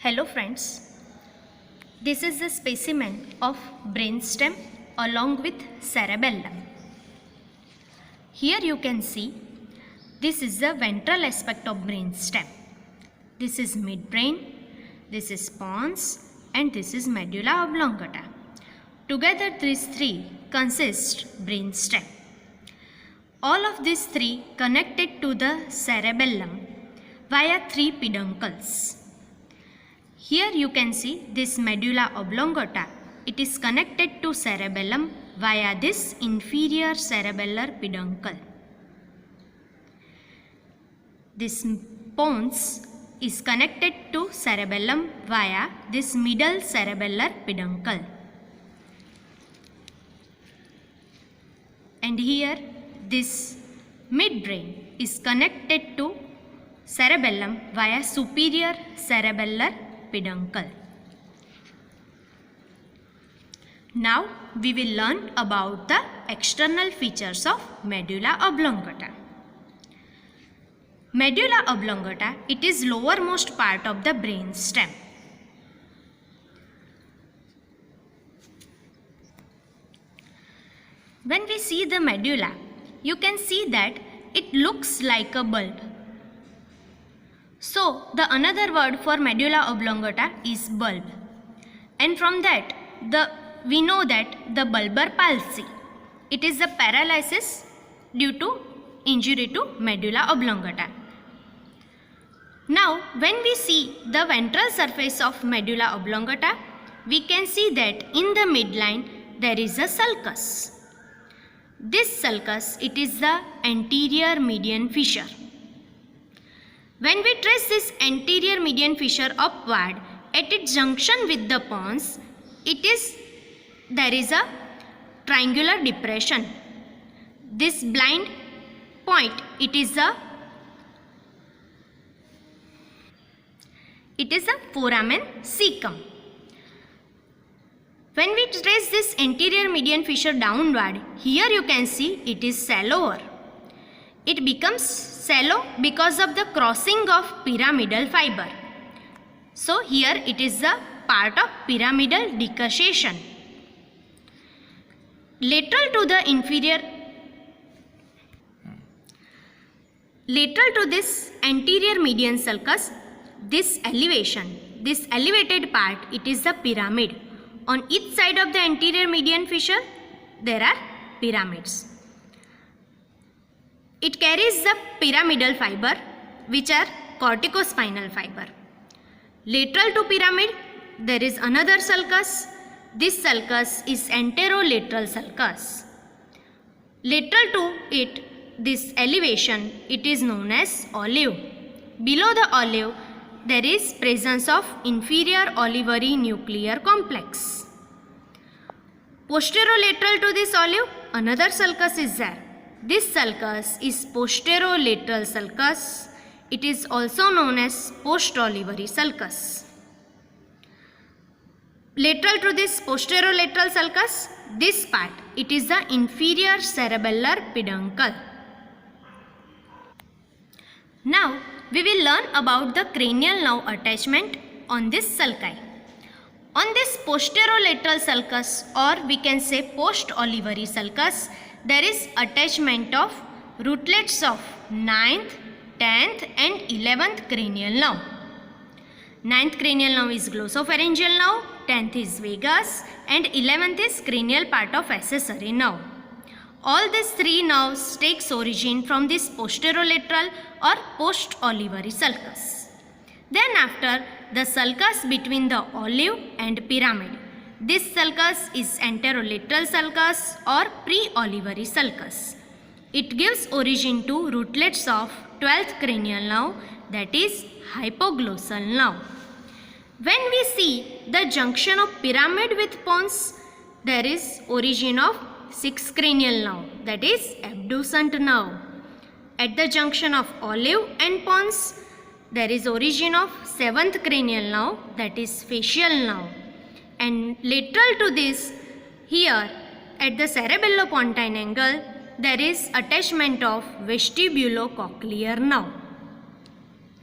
Hello friends, this is a specimen of brainstem along with cerebellum. Here you can see this is the ventral aspect of brainstem. This is midbrain, this is pons and this is medulla oblongata. Together these three consist brainstem. All of these three connected to the cerebellum via three peduncles. Here you can see this medulla oblongata. It is connected to cerebellum via this inferior cerebellar peduncle. This pons is connected to cerebellum via this middle cerebellar peduncle. And here this midbrain is connected to cerebellum via superior cerebellar peduncle. Now we will learn about the external features of medulla oblongata. Medulla oblongata, it is lowermost part of the brain stem. When we see the medulla, you can see that it looks like a bulb. So, the another word for medulla oblongata is bulb. And from that, we know that the bulbar palsy, it is a paralysis due to injury to medulla oblongata. Now, when we see the ventral surface of medulla oblongata, we can see that in the midline there is a sulcus. This sulcus, it is the anterior median fissure. When we trace this anterior median fissure upward at its junction with the pons, there is a triangular depression. This blind point, it is a foramen cecum. When we trace this anterior median fissure downward, here you can see it is shallower. It becomes shallow because of the crossing of pyramidal fiber. So here it is the part of pyramidal decussation. Lateral to this anterior median sulcus, this elevated part, it is the pyramid. On each side of the anterior median fissure, there are pyramids. It carries the pyramidal fiber, which are corticospinal fiber. Lateral to pyramid, there is another sulcus. This sulcus is anterolateral sulcus. Lateral to it, this elevation, it is known as olive. Below the olive, there is presence of inferior olivary nuclear complex. Posterolateral to this olive, another sulcus is there. This sulcus is posterolateral sulcus. It is also known as postolivary sulcus. Lateral to this posterolateral sulcus, this part, it is the inferior cerebellar peduncle. Now, we will learn about the cranial nerve attachment on this sulci. On this posterolateral sulcus, or we can say postolivary sulcus, there is attachment of rootlets of 9th, 10th and 11th cranial nerve. 9th cranial nerve is glossopharyngeal nerve, 10th is vagus and 11th is cranial part of accessory nerve. All these three nerves takes origin from this posterolateral or postolivary sulcus. Then after, the sulcus between the olive and pyramid. This sulcus is anterolateral sulcus or pre-olivary sulcus. It gives origin to rootlets of 12th cranial nerve, that is hypoglossal nerve. When we see the junction of pyramid with pons, there is origin of 6th cranial nerve, that is abducent nerve. At the junction of olive and pons, there is origin of 7th cranial nerve, that is facial nerve. And lateral to this, here at the cerebellopontine angle, there is attachment of vestibulocochlear nerve.